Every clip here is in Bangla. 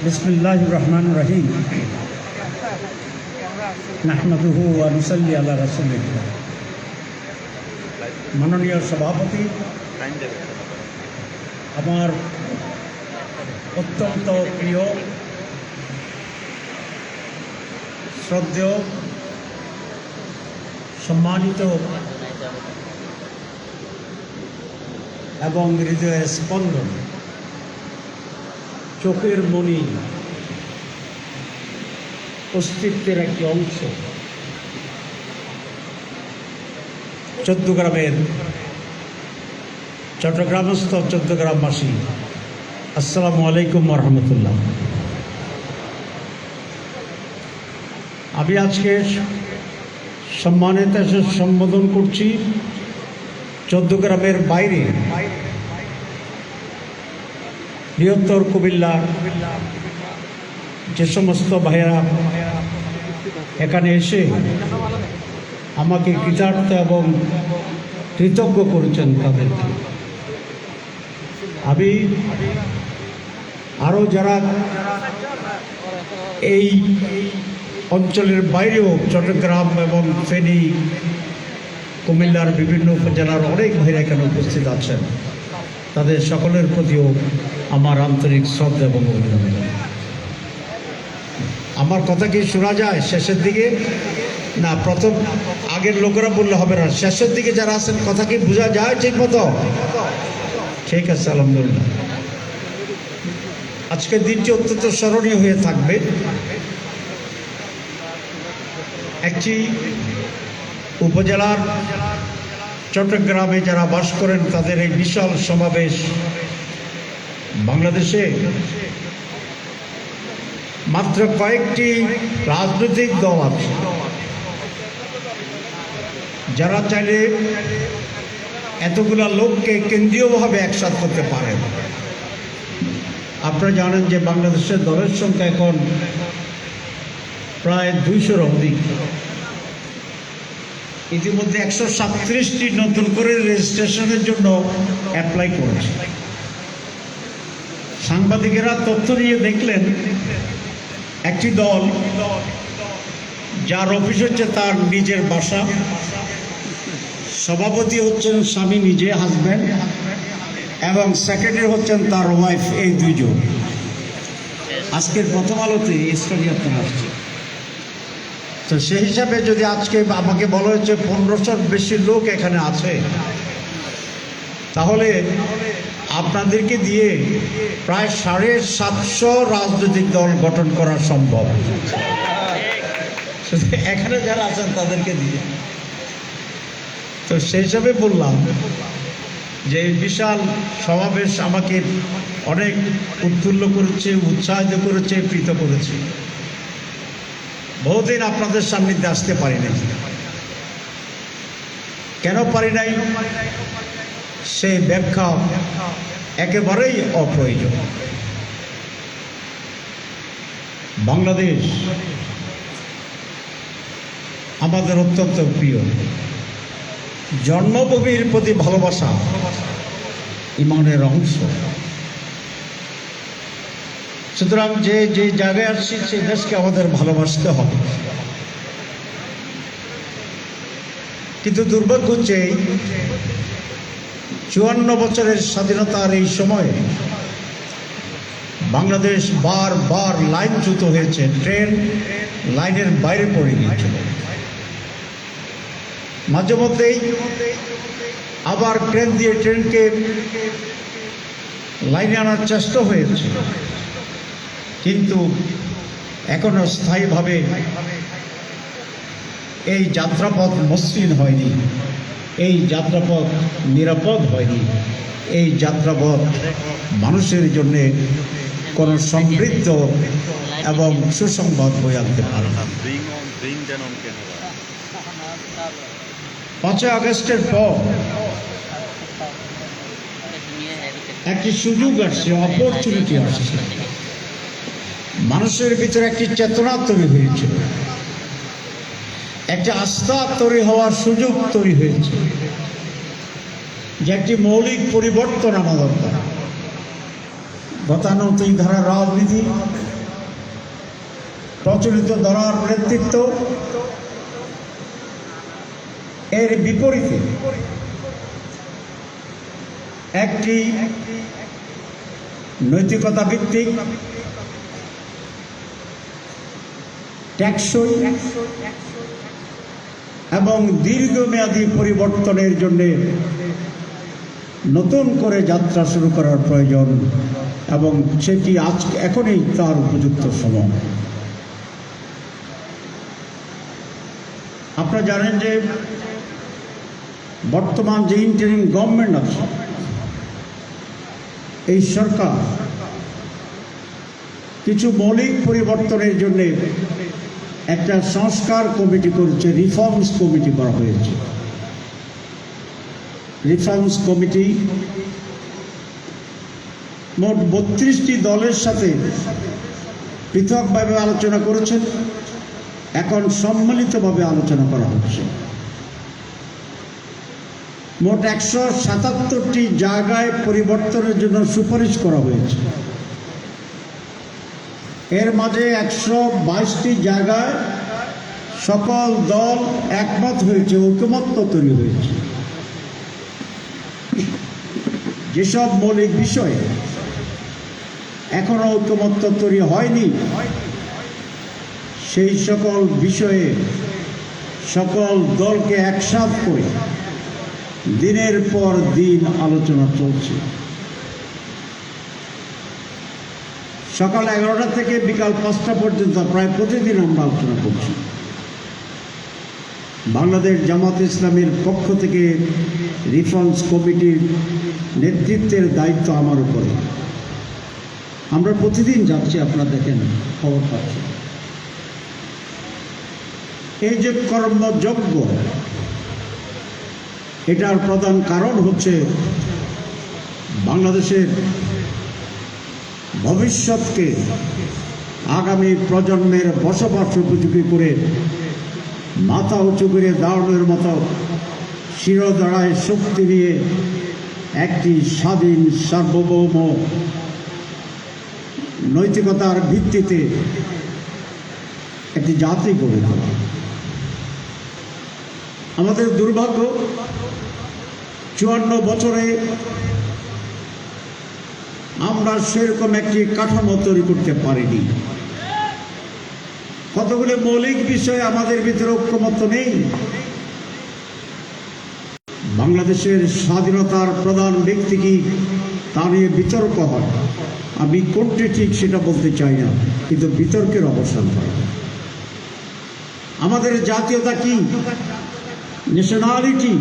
बिस्मिल्लाहिर रहमानिर रहीम नहमदुहु व नुसल्ली अला रसूलिह। माननीय सभापति আমার অত্যন্ত প্রিয় শ্রদ্ধেয় সম্মানিত এবং হৃদয়ের স্পন্দন, চোখের মণি, অস্তিত্বের একটি অংশ চৌদ্দগ্রামের চট্টগ্রামস্থ চৌদ্দগ্রামবাসী, আসসালামু আলাইকুম ওয়া রাহমাতুল্লাহ। আমি আজকে সম্মানিত সম্বোধন করছি চৌদ্দগ্রামের বাইরে বৃহত্তর কুমিল্লার যে সমস্ত ভাইয়েরা এখানে এসে আমাকে কৃতার্থ এবং কৃতজ্ঞ করেছেন, তাদেরকে আমি আরও যারা এই অঞ্চলের বাইরেও চট্টগ্রাম এবং ফেনী, কুমিল্লার বিভিন্ন উপজেলার অনেক ভাইরা এখানে উপস্থিত আছেন, তাদের সকলের প্রতিও আমার আন্তরিক শ্রদ্ধা এবং অভিনন্দন। আমার কথা কি শোনা যায় শেষের দিকে? না, প্রথম আগের লোকেরা বললে হবে না, শেষের দিকে যারা আছেন কথা কি বোঝা যায় ঠিক মতো? ঠিক আছে, আলহামদুলিল্লাহ। আজকের দিনটি অত্যন্ত স্মরণীয় হয়ে থাকবে। একটি উপজেলার চট্টগ্রামে যারা বাস করেন তাদের এই বিশাল সমাবেশ, বাংলাদেশে মাত্র কয়েকটি রাজনৈতিক দল আছে যারা চাইলে এতগুলা লোককে কেন্দ্রীয়ভাবে একসাথ করতে পারেন। আপনারা জানেন যে বাংলাদেশের দলের সংখ্যা এখন প্রায় 200-র অধিক। ইতিমধ্যে 137টি নতুন করে রেজিস্ট্রেশনের জন্য অ্যাপ্লাই করেছে। সাংবাদিকেরা তথ্য নিয়ে দেখলেন একটি দল যার অফিস হচ্ছে তার নিজের বাসা, সভাপতি হচ্ছেন স্বামী নিজে, হাজব্যান্ড, এবং সেক্রেটারি হচ্ছেন তার ওয়াইফ, এই দুইজন। আজকের প্রথম আলোতে স্টোরি আপনার আসছে। তো সেই হিসাবে যদি আজকে আমাকে বলা হয়েছে 1500-র বেশি লোক এখানে আছে, তাহলে আপনাদেরকে দিয়ে প্রায় 750 রাজনৈতিক দল গঠন করা সম্ভব এখানে যারা আছেন তাদেরকে দিয়ে। তো সেই হিসাবে বললাম যে এই বিশাল সমাবেশ আমাকে অনেক উৎফুল্ল করেছে, উৎসাহিত করেছে, প্রীত করেছে। বহুদিন আপনাদের সান্নিধ্যে আসতে পারি নাই। কেন পারি নাই সেই ব্যাখ্যা একেবারেই অপ্রয়োজন। বাংলাদেশ আমাদের অত্যন্ত প্রিয়। জন্মভূমির প্রতি ভালোবাসা ইমানের অংশ। সুতরাং যে যে জায়গায় আসছি সেই দেশকে আমাদের ভালোবাসতে হবে। কিন্তু দুর্ভাগ্য হচ্ছে 54 বছরের স্বাধীনতার এই সময়ে বাংলাদেশ বারবার লাইনচ্যুত হয়েছে, ট্রেন লাইনের বাইরে পড়ে গিয়েছিল। মাঝে মধ্যেই আবার ট্রেন দিয়ে ট্রেনকে লাইনে আনার চেষ্টা হয়েছে, কিন্তু এখনো স্থায়ীভাবে এই যাত্রাপথ মসৃণ হয়নি, এই যাত্রাপথ নিরাপদ হয়নি, এই যাত্রাপথ মানুষের জন্যে কোনো সমৃদ্ধ এবং সুসংবাদ বয়ে আনতে পারে না। 5 আগস্টের পর একটি সুযোগ আসছে, অপরচুনিটি আসছে। মানুষের ভিতরে একটি চেতনা তৈরি হয়েছিল, একটা আস্থা তৈরি হওয়ার সুযোগ তৈরি হয়েছে যে একটি মৌলিক পরিবর্তন আনা দরকার। গতানুগতিক ধারার রাজনীতি প্রচলিত ধারার নেতৃত্ব, এর বিপরীতে একটি নৈতিকতা ভিত্তিক, টেকসই এবং দীর্ঘমেয়াদী পরিবর্তনের জন্য নতুন করে যাত্রা শুরু করার প্রয়োজন, এবং সেটি এখনই তার উপযুক্ত সময়। আপনারা জানেন যে বর্তমান যে ইন্টারিম গভর্নমেন্ট আছে, এই সরকার কিছু মৌলিক পরিবর্তনের জন্য একটা সংস্কার কমিটি করেছে, রিফর্মস কমিটি করা হয়েছে। রিফর্মস কমিটি মোট 32টি দলের সাথে পৃথকভাবে আলোচনা করেছেন, এখন সম্মিলিতভাবে আলোচনা করা হচ্ছে। মোট 177টি জায়গায় পরিবর্তনের জন্য সুপারিশ করা হয়েছে। এর মাঝে 122টি জায়গায় সকল দল একমত হয়েছে, ঐকমত্য তৈরি হয়েছে। যেসব মৌলিক বিষয়ে এখনো ঐকমত্য তৈরি হয়নি, সেই সকল বিষয়ে সকল দলকে একসাথ করে দিনের পর দিন আলোচনা চলছে। সকাল 11টা থেকে বিকাল 5টা পর্যন্ত প্রায় প্রতিদিন আমরা আলোচনা করছি। বাংলাদেশ জামাত ইসলামের পক্ষ থেকে রিফর্মস কমিটির নেতৃত্বের দায়িত্ব আমার উপরে। আমরা প্রতিদিন যাচ্ছি, আপনারা দেখেন, খবর পাচ্ছি। এই যে কর্মযজ্ঞ, এটার প্রধান কারণ হচ্ছে বাংলাদেশের ভবিষ্যৎকে আগামী প্রজন্মের বসবাস উপযোগী করে মাথা উঁচু করে দাঁড়ানোর মতো শিরোধারায় শক্তি নিয়ে একটি স্বাধীন সার্বভৌম নৈতিকতার ভিত্তিতে একটি জাতি গড়ে তোলা। আমাদের দুর্ভাগ্য, 54 বছরে আমরা সেরকম একটি কাঠামো তৈরি করতে পারিনি। কতগুলো মৌলিক বিষয়ে আমাদের ভিতরে ঐকমত্য নেই। বাংলাদেশের স্বাধীনতার প্রধান ব্যক্তি কি, তা নিয়ে বিতর্ক হয়। আমি কোনটি ঠিক সেটা বলতে চাই না, কিন্তু বিতর্কের অবসান হয়। আমাদের জাতীয়তা কি, ন্যাশনালিটি,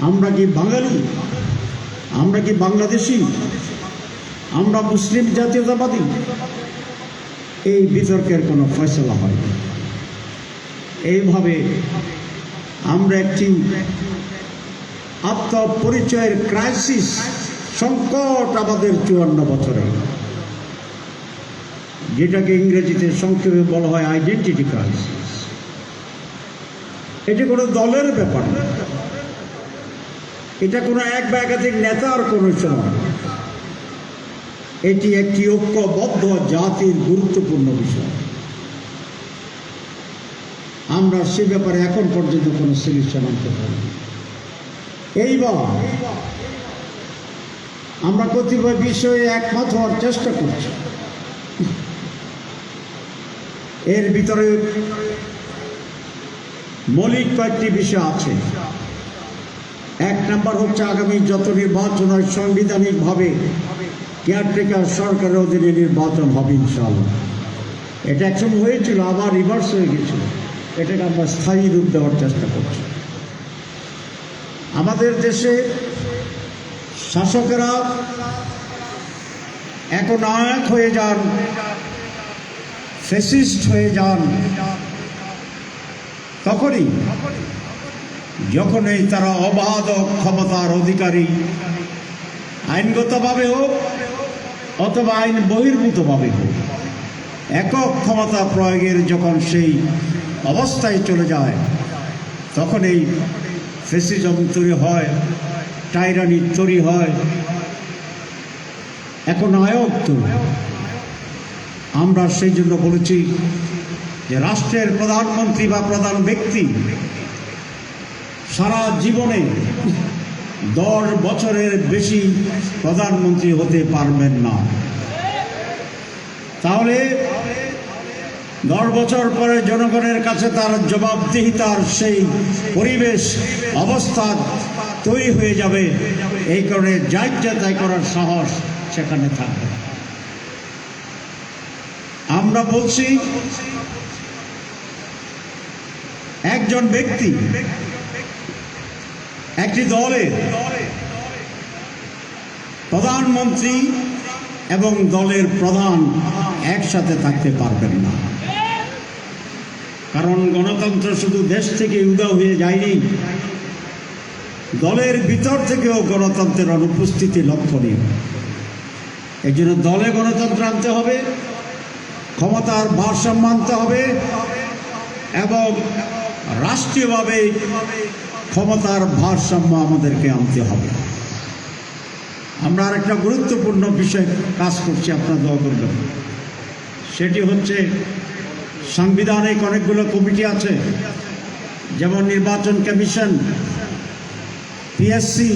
আমরা কি বাঙালি, আমরা কি বাংলাদেশি, আমরা মুসলিম জাতীয়তাবাদী, এই বিতর্কের কোনো ফয়সলা হয় না। এইভাবে আমরা একটি আত্মপরিচয়ের ক্রাইসিস, সংকট আমাদের 54 বছরে, যেটাকে ইংরেজিতে সংক্ষেপে বলা হয় আইডেন্টিটি ক্রাইসিস। এটি কোনো দলের ব্যাপার না, এটা কোনো এক বা একাধিক নেতার কোনো সময়, এটি একটি ঐক্যবদ্ধ জাতির গুরুত্বপূর্ণ বিষয়। আমরা সে ব্যাপারে এখন পর্যন্ত কোনো সলিউশন আনতে পারিনি। এইবার আমরা কতিপয় বিষয়ে একমত হওয়ার চেষ্টা করছি। এর ভিতরে মৌলিক কয়েকটি বিষয় আছে। 1 নম্বর হচ্ছে আগামী যত নির্বাচন হয় সাংবিধানিকভাবে কেয়ারটেকার সরকারের অধীনে নির্বাচন হবে ইনশাআল্লাহ। এটা একসময় হয়েছিল, আবার রিভার্স হয়ে গেছিল। এটাকে আমরা স্থায়ী রূপ দেওয়ার চেষ্টা করছি। আমাদের দেশে শাসকেরা একনায়ক হয়ে যান, ফ্যাসিস্ট হয়ে যান যখনই তারা অবাধ ক্ষমতার অধিকারী, আইনগতভাবে হোক অথবা আইন বহির্ভূতভাবে হোক, একক ক্ষমতা প্রয়োগের যখন সেই অবস্থায় চলে যায়, তখন এই ফ্যাসিজম তৈরি হয়, টাইরানি তৈরি হয়, একনায়ক তৈরি হয়। আমরা সেই জন্য বলেছি যে রাষ্ট্রের প্রধানমন্ত্রী বা প্রধান ব্যক্তি সারা জীবনে 10 বছরের বেশি প্রধানমন্ত্রী হতে পারবেন না। তাহলে 10 বছর পরে জনগণের কাছে তার জবাবদিহিতার সেই পরিবেশ অবস্থা তৈরি হয়ে যাবে। এই কারণে যা ইচ্ছা তাই করার সাহস সেখানে থাকবে। আমরা বলছি একজন ব্যক্তি একটি দলের প্রধানমন্ত্রী এবং দলের প্রধান একসাথে থাকতে পারবেন না। কারণ গণতন্ত্র শুধু দেশ থেকে উধাও হয়ে যায়নি, দলের ভিতর থেকেও গণতন্ত্রের অনুপস্থিতি লক্ষণীয়। এই জন্য দলে গণতন্ত্র আনতে হবে, ক্ষমতার ভারসাম্য আনতে হবে এবং রাষ্ট্রীয়ভাবে ক্ষমতার ভারসাম্য আমাদেরকে আনতে হবে। আমরা আরেকটা গুরুত্বপূর্ণ বিষয় কাজ করছি, আপনারা দোয়া করবেন। সেটি হচ্ছে সাংবিধানিক অনেকগুলো কমিটি আছে, যেমন নির্বাচন কমিশন, পিএসসি,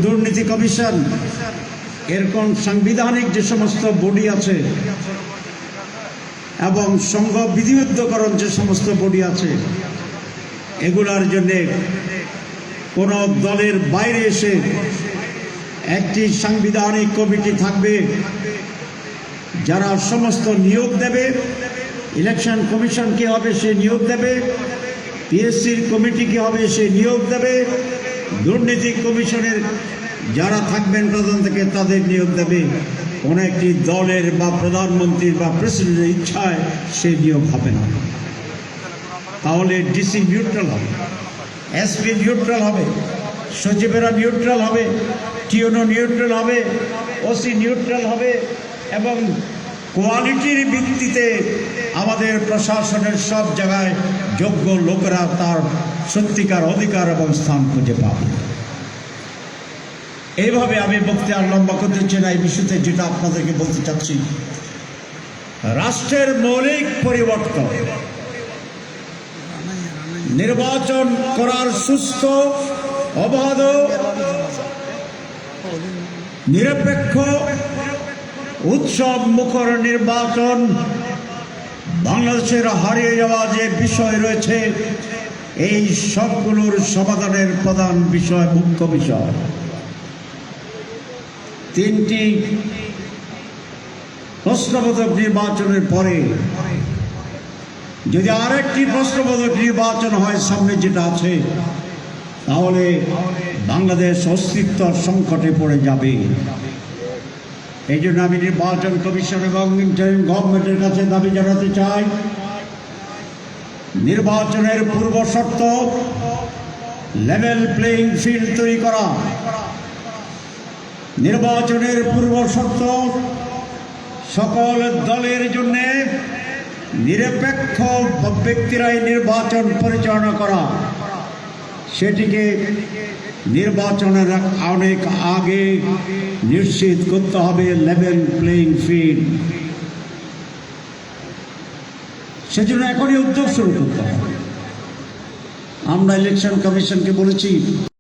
দুর্নীতি কমিশন, এরকম সাংবিধানিক যে সমস্ত বডি আছে এবং সংঘ বিধিবদ্ধকরণ যে সমস্ত বডি আছে, এগুলার জন্যে কোন দলের বাইরে এসে একটি সাংবিধানিক কমিটি থাকবে যারা সমস্ত নিয়োগ দেবে। ইলেকশন কমিশন কি হবে সে নিয়োগ দেবে, পিএসসির কমিটি কি হবে সে নিয়োগ দেবে, দুর্নীতি কমিশনের যারা থাকবেন প্রধান থেকে তাদের নিয়োগ দেবে। কোনো একটি দলের বা প্রধানমন্ত্রীর বা প্রেসিডেন্টের ইচ্ছায় সে নিয়োগ হবে না। তাহলে ডিসি নিউট্রাল হবে, এসপি নিউট্রাল হবে, সচিবেরা নিউট্রাল হবে, টিওনো নিউট্রাল হবে, ওসি নিউট্রাল হবে এবং কোয়ালিটির ভিত্তিতে আমাদের প্রশাসনের সব জায়গায় যোগ্য লোকেরা তার সত্যিকার অধিকার এবং স্থান খুঁজে পাবে। এইভাবে আমি বক্তব্য লম্বা করতে চাই না। এই বিষয়তে যেটা আপনাদেরকে বলতে চাচ্ছি, রাষ্ট্রের মৌলিক পরিবর্তন, নির্বাচন করার সুস্থ, অবাধ, নিরপেক্ষ, উৎসব মুখর নির্বাচন, বাংলাদেশের হারিয়ে যাওয়া যে বিষয় রয়েছে এই সবগুলোর সমাধানের প্রধান বিষয়, মুখ্য বিষয়। 3টি প্রশ্নবোধক নির্বাচনের পরে যদি আরেকটি প্রশ্নবোধক নির্বাচন হয় সামনে যেটা আছে, তাহলে বাংলাদেশ অস্তিত্ব সংকটে পড়ে যাবে। এই জন্য আমি নির্বাচন কমিশন এবং ইন্টারিম গভর্নমেন্টের কাছে দাবি জানাতে চাই, নির্বাচনের পূর্ব শর্ত লেভেল প্লেইং ফিল্ড তৈরি করা। নির্বাচনের পূর্ব শর্ত সকল দলের জন্য নিরপেক্ষ ব্যক্তিরাই নির্বাচন পরিচালনা করা। সেটিকে নির্বাচনের অনেক আগে নিশ্চিত করতে হবে লেভেল প্লেইং ফিল্ড। সেজন্য এখনই উদ্যোগ শুরু করতে হবে। আমরা ইলেকশন কমিশনকে বলেছি